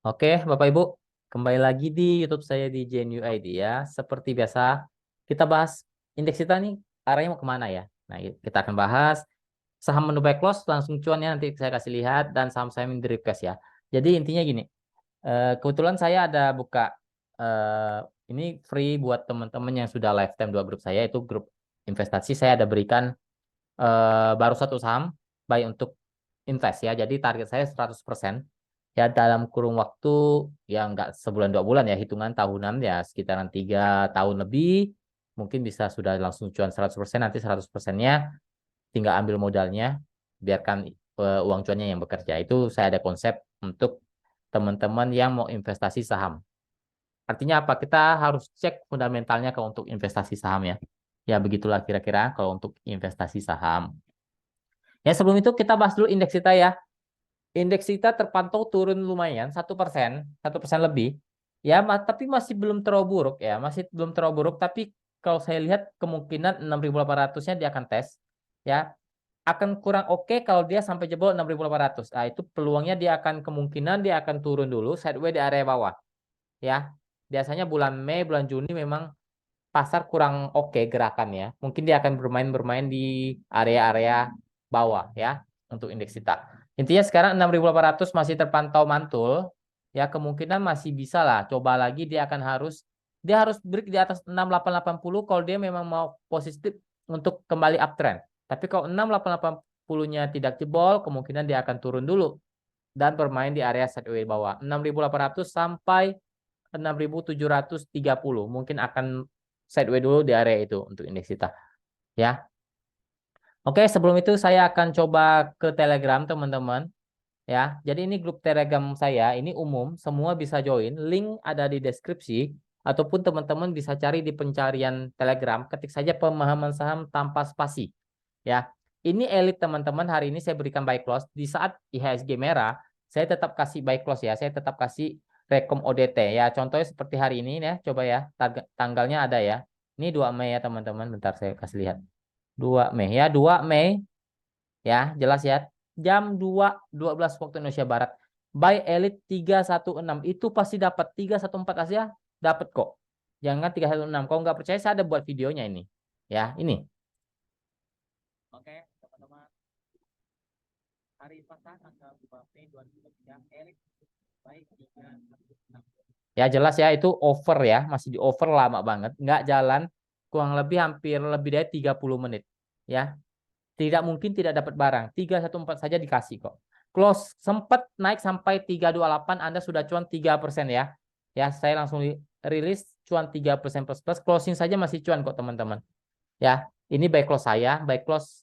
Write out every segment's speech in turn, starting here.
Oke, Bapak Ibu, kembali lagi di YouTube saya di JNU ID ya. Seperti biasa, kita bahas indeks kita nih arahnya mau kemana ya. Nah, kita akan bahas saham menu buy close langsung cuan ya, nanti saya kasih lihat dan saham-saham yang di request ya. Jadi intinya gini, kebetulan saya ada buka eh, ini free buat teman-teman yang sudah lifetime dua grup saya, itu grup investasi saya ada berikan baru satu saham buy untuk invest ya. Jadi target saya 100% ya dalam kurung waktu ya nggak sebulan dua bulan ya, hitungan tahunan ya sekitaran 3 tahun lebih mungkin bisa sudah langsung cuan 100%. Nanti 100%-nya tinggal ambil modalnya, biarkan uang cuannya yang bekerja. Itu saya ada konsep untuk teman-teman yang mau investasi saham. Artinya apa? Kita harus cek fundamentalnya kalau untuk investasi saham ya. Ya begitulah kira-kira kalau untuk investasi saham. Ya sebelum itu kita bahas dulu indeks kita ya. Indeks kita terpantau turun lumayan 1%, 1% lebih. Ya, tapi masih belum terlalu buruk ya, masih belum terlalu buruk. Tapi kalau saya lihat kemungkinan 6.800-nya dia akan tes, ya akan kurang oke kalau dia sampai jebol 6.800. Nah, itu peluangnya dia akan kemungkinan dia akan turun dulu sideways di area bawah. Ya, biasanya bulan Mei, bulan Juni memang pasar kurang oke gerakannya. Mungkin dia akan bermain-bermain di area-area bawah ya untuk indeks kita. Intinya sekarang 6.800 masih terpantau mantul. Ya kemungkinan masih bisa lah. Coba lagi dia harus break di atas 6.880 kalau dia memang mau positif untuk kembali uptrend. Tapi kalau 6.880-nya tidak jebol, kemungkinan dia akan turun dulu dan bermain di area sideways bawah. 6.800 sampai 6.730 mungkin akan sideways dulu di area itu untuk indeks kita ya. Oke, sebelum itu saya akan coba ke Telegram teman-teman ya. Jadi ini grup Telegram saya, ini umum, semua bisa join. Link ada di deskripsi ataupun teman-teman bisa cari di pencarian Telegram, ketik saja pemahaman saham tanpa spasi ya. Ini elit teman-teman, hari ini saya berikan buy close di saat IHSG merah, saya tetap kasih buy close ya, saya tetap kasih rekom ODT ya. Contohnya seperti hari ini ya, coba ya, tanggalnya ada ya. Ini 2 Mei ya teman-teman, bentar saya kasih lihat. 2 Mei ya, 2 Mei ya, jelas ya. Jam 2.12 waktu Indonesia Barat. Buy Elite 316 itu pasti dapat 314 Asia, dapat kok. Jangan 316. Kalau nggak percaya saya ada buat videonya ini. Ya, ini. Oke, teman-teman. Hari pasar tanggal 2 Mei 2023 Elite baik 316. Ya jelas ya itu over ya, masih di over lama banget, nggak jalan kurang lebih hampir lebih dari 30 menit. Ya, tidak mungkin tidak dapat barang. 314 saja dikasih kok. Close sempat naik sampai 328, Anda sudah cuan 3% ya. Ya, saya langsung rilis cuan 3% plus plus. Closing saja masih cuan kok teman-teman. Ya, ini buy close saya, buy close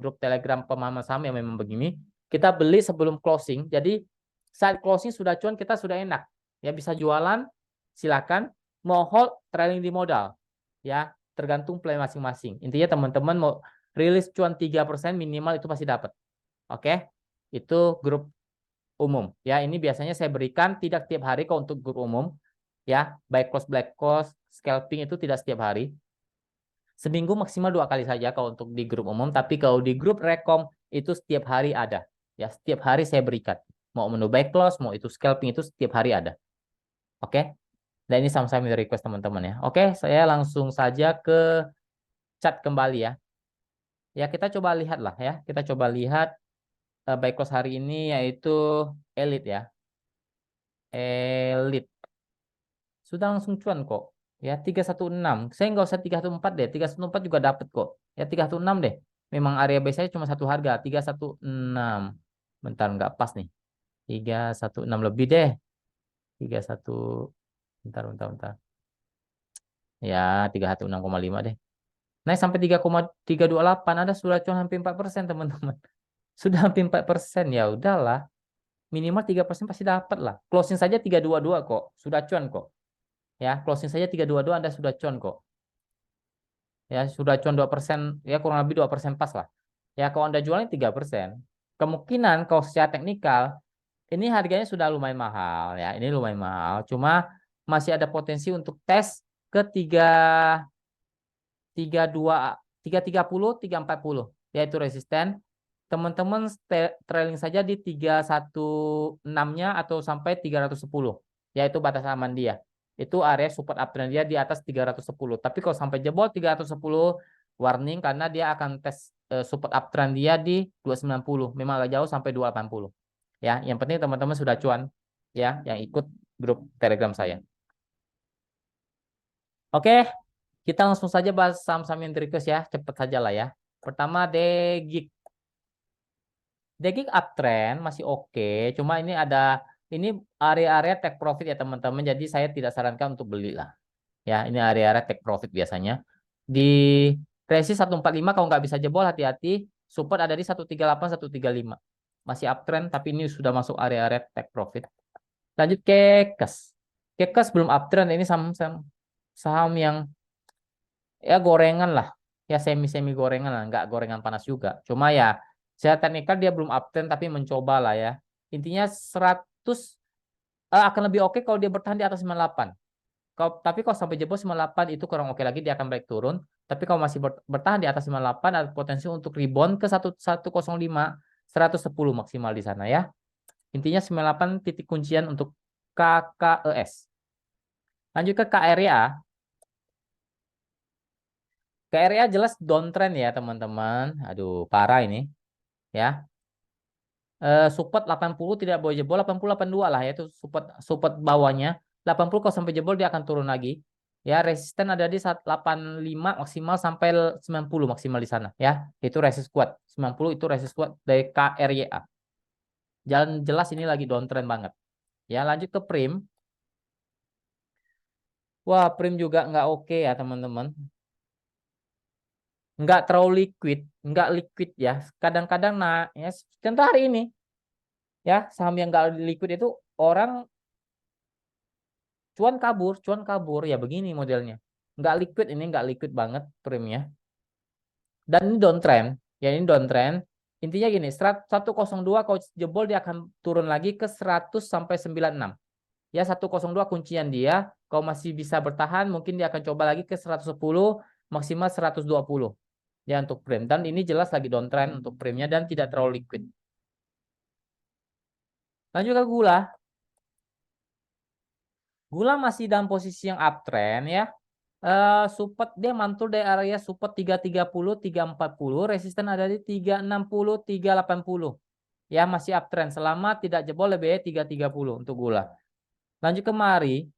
grup Telegram pemahaman saham yang memang begini. Kita beli sebelum closing. Jadi saat closing sudah cuan, kita sudah enak. Ya, bisa jualan, silakan. Mau hold trailing di modal. Ya, tergantung play masing-masing. Intinya teman-teman mau rilis cuan 3% minimal itu pasti dapat. Oke. Itu grup umum. Ya, ini biasanya saya berikan tidak tiap hari kok untuk grup umum. Ya, buy close, black close, scalping itu tidak setiap hari. Seminggu maksimal 2 kali saja kalau untuk di grup umum, tapi kalau di grup rekom itu setiap hari ada. Ya, setiap hari saya berikan. Mau menu buy close, mau itu scalping itu setiap hari ada. Oke. Dan ini sama-sama request teman-teman ya. Oke, saya langsung saja ke chat kembali ya. Ya, kita coba lihat lah ya. Kita coba lihat buy close hari ini yaitu Elite ya. Elite. Sudah langsung cuan kok. Ya, 316. Saya nggak usah 314 deh. 314 juga dapat kok. Ya, 316 deh. Memang area biasanya cuma satu harga. 316. Bentar, nggak pas nih. 316 lebih deh. 31. Bentar, bentar, bentar. Ya, 316,5 deh. Naik sampai 3,328. Ada sudah cuan hampir 4% teman-teman. Sudah hampir 4%. Ya udahlah. Minimal 3% pasti dapat lah. Closing saja 322 kok. Sudah cuan kok. Ya, closing saja 322 Anda sudah cuan kok. Ya sudah cuan 2%, ya kurang lebih 2% pas lah. Ya kalau Anda jualnya 3%, kemungkinan kalau secara teknikal ini harganya sudah lumayan mahal ya. Ini lumayan mahal, cuma masih ada potensi untuk tes ke 332 330 340 yaitu resisten. teman-teman trailing saja di 316-nya atau sampai 310, yaitu batas aman dia. Itu area support uptrend dia di atas 310. Tapi kalau sampai jebol 310, warning karena dia akan tes support uptrend dia di 290. Memang agak jauh sampai 280. Ya, yang penting teman-teman sudah cuan ya yang ikut grup Telegram saya. Oke, kita langsung saja bahas saham-saham yang request ya, cepet saja lah ya. Pertama DGIG. DGIG uptrend masih oke, cuma ini area-area take profit ya teman-teman. Jadi saya tidak sarankan untuk beli lah. Ya, ini area-area take profit biasanya. Di resist 145 kalau nggak bisa jebol hati-hati. Support ada di 138, 135. Masih uptrend tapi ini sudah masuk area-area take profit. Lanjut Kekes. Kekes belum uptrend, ini saham yang ya gorengan lah. Ya semi-semi gorengan lah, nggak gorengan panas juga. Cuma ya secara teknikal dia belum uptrend tapi mencoba lah ya. Intinya 100 akan lebih oke kalau dia bertahan di atas 98. Tapi kalau sampai jebol 98 itu kurang oke lagi, dia akan balik turun. Tapi kalau masih bertahan di atas 98 ada potensi untuk rebound ke 1105, 110 maksimal di sana ya. Intinya 98 titik kuncian untuk KKES. Lanjut ke KRA. KRA jelas downtrend ya teman-teman. Aduh, parah ini ya. Support 80 tidak boleh jebol, 80 82 lah ya, itu support support bawahnya. 80 kalau sampai jebol dia akan turun lagi. Ya, resisten ada di 85 maksimal sampai 90 maksimal di sana ya. Itu resist kuat. 90 itu resist kuat dari KRYA. Jalan jelas ini lagi downtrend banget. Ya, lanjut ke Prim. Wah, Prim juga nggak oke ya teman-teman. Nggak terlalu liquid, nggak liquid ya. Kadang-kadang ya contoh hari ini ya, saham yang nggak liquid itu orang cuan kabur ya, begini modelnya. Nggak liquid, ini nggak liquid banget Primnya. Dan ini downtrend, ya ini downtrend. Intinya gini, 102 kalau jebol dia akan turun lagi ke 100 sampai 96. Ya 102 kuncian dia, kalau masih bisa bertahan mungkin dia akan coba lagi ke 110 maksimal 120. Ya untuk Prim, dan ini jelas lagi downtrend untuk Primnya dan tidak terlalu liquid. Lanjut ke gula. Gula masih dalam posisi yang uptrend ya. Support dia mantul dari area support 330, 340, resisten ada di 360, 380. Ya masih uptrend selama tidak jebol lebih dari 330 untuk gula. Lanjut ke Mari.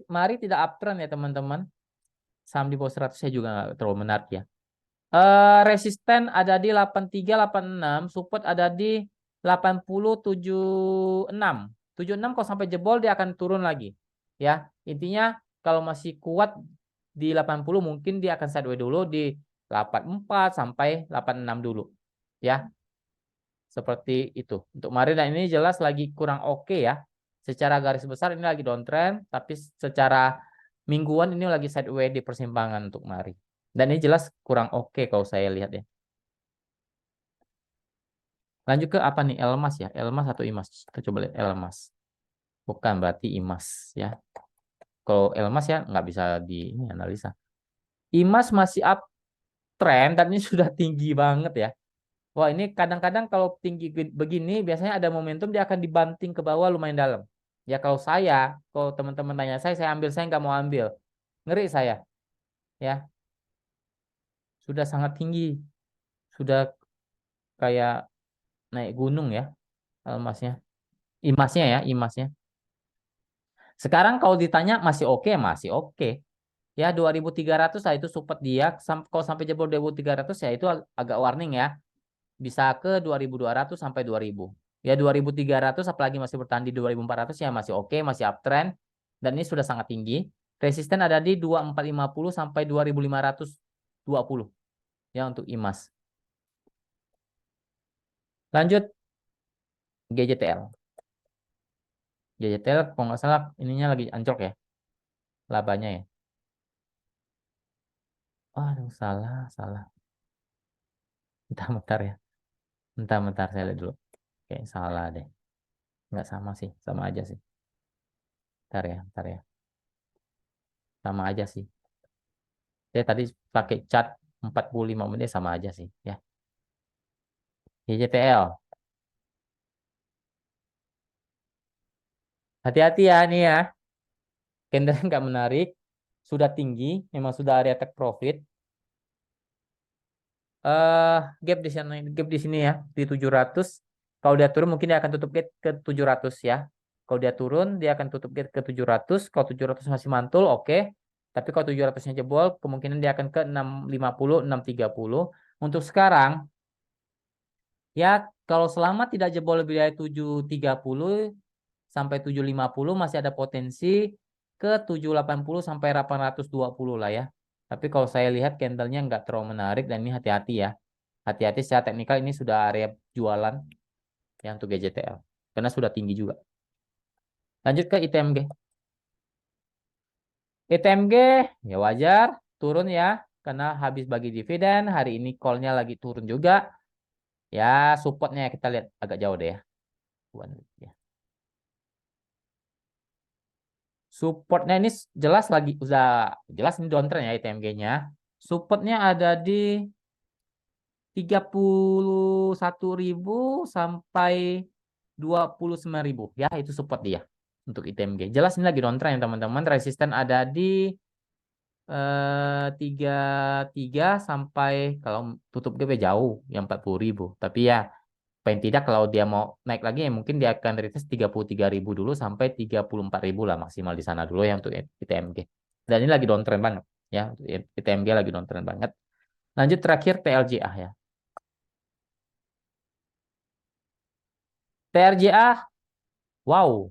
Mari tidak uptrend ya teman-teman. Saham di bawah 100 saya juga nggak terlalu menarik ya. Resisten ada di 83, 86, support ada di 80, 76. 76 kalau sampai jebol dia akan turun lagi. Ya, intinya kalau masih kuat di 80 mungkin dia akan sideways dulu di 84 sampai 86 dulu. Ya, seperti itu. Untuk Mari dan ini jelas lagi kurang oke ya. Secara garis besar ini lagi downtrend, tapi secara mingguan ini lagi sideways di persimpangan untuk Mari. Dan ini jelas kurang oke kalau saya lihat ya. Lanjut ke apa nih? Elmas ya? Elmas atau Imas? Kita coba lihat Elmas. Bukan, berarti Imas ya. Kalau Elmas ya nggak bisa di ini analisa. Imas masih uptrend dan ini sudah tinggi banget ya. Wah, ini kadang-kadang kalau tinggi begini biasanya ada momentum dia akan dibanting ke bawah lumayan dalam. Ya kalau teman-teman tanya saya ambil, saya nggak mau ambil. Ngeri saya ya. Sudah sangat tinggi. Sudah kayak naik gunung ya Elmasnya. Imasnya ya, Imasnya. Sekarang kalau ditanya masih oke, masih oke. Ya 2.300 lah itu support dia. Kalau sampai jebol 2.300 ya itu agak warning ya. Bisa ke 2.200 sampai 2.000. Ya 2.300 apalagi masih bertahan di 2.400 ya masih oke, masih uptrend. Dan ini sudah sangat tinggi. Resisten ada di 2.450 sampai 2.520 ya untuk IMAS. Lanjut GJTL. GJTL kalau nggak salah ininya lagi anjlok ya, labanya ya. Aduh, salah. Bentar ya. Bentar, saya lihat dulu. Kayak salah deh. Nggak sama sih, sama aja sih. Bentar ya. Sama aja sih. Saya tadi pakai cat 45 menit sama aja sih ya. YJTL. Hati-hati ya nih ya. Candle nggak menarik. Sudah tinggi. Memang sudah area take profit. Gap di sana, gap di sini ya di 700. Kalau dia turun mungkin dia akan tutup gap ke 700 ya. Kalau dia turun dia akan tutup gap ke 700. Kalau 700 masih mantul oke. Tapi kalau 700-nya jebol kemungkinan dia akan ke 650, 630. Untuk sekarang ya kalau selama tidak jebol lebih dari 730 sampai 750 masih ada potensi ke 780 sampai 820 lah ya. Tapi kalau saya lihat candlenya nggak terlalu menarik dan ini hati-hati ya. Hati-hati secara teknikal ini sudah area jualan ya untuk GJTL. Karena sudah tinggi juga. Lanjut ke ITMG. ITMG ya wajar turun ya. Karena habis bagi dividen. Hari ini call-nya lagi turun juga. Ya supportnya kita lihat agak jauh deh ya. Ya. Supportnya ini jelas lagi udah jelas ini downtrend ya ITMG-nya. Supportnya ada di 31.000 sampai 29.000 ya itu support dia untuk ITMG. Jelas ini lagi downtrend ya teman-teman. Resisten ada di 33 sampai kalau tutup gap jauh yang 40.000. Tapi ya paling tidak kalau dia mau naik lagi ya mungkin dia akan retest 33.000 dulu sampai 34.000 lah maksimal di sana dulu ya untuk ITMG. Dan ini lagi downtrend banget ya. ITMG lagi downtrend banget. Lanjut terakhir TLJA ya. TRJA, wow,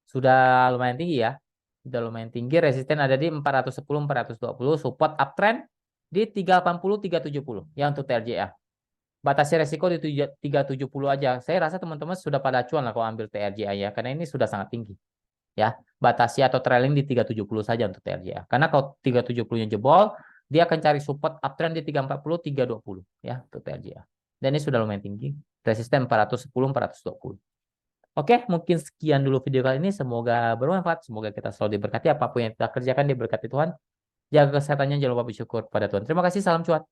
sudah lumayan tinggi ya. Sudah lumayan tinggi, resisten ada di 410, 420, support uptrend di 380, 370 ya untuk TRJA. Batasi resiko di 370 aja. Saya rasa teman-teman sudah pada acuan lah kalau ambil TRJA ya, karena ini sudah sangat tinggi. Ya, batasi atau trailing di 370 saja untuk TRJA. Karena kalau 370-nya jebol, dia akan cari support uptrend di 340, 320 ya untuk TRJA. Dan ini sudah lumayan tinggi. Resisten 410, 420. Oke, mungkin sekian dulu video kali ini. Semoga bermanfaat. Semoga kita selalu diberkati. Apapun yang kita kerjakan diberkati Tuhan. Jaga kesehatannya, jangan lupa bersyukur pada Tuhan. Terima kasih, salam cuan.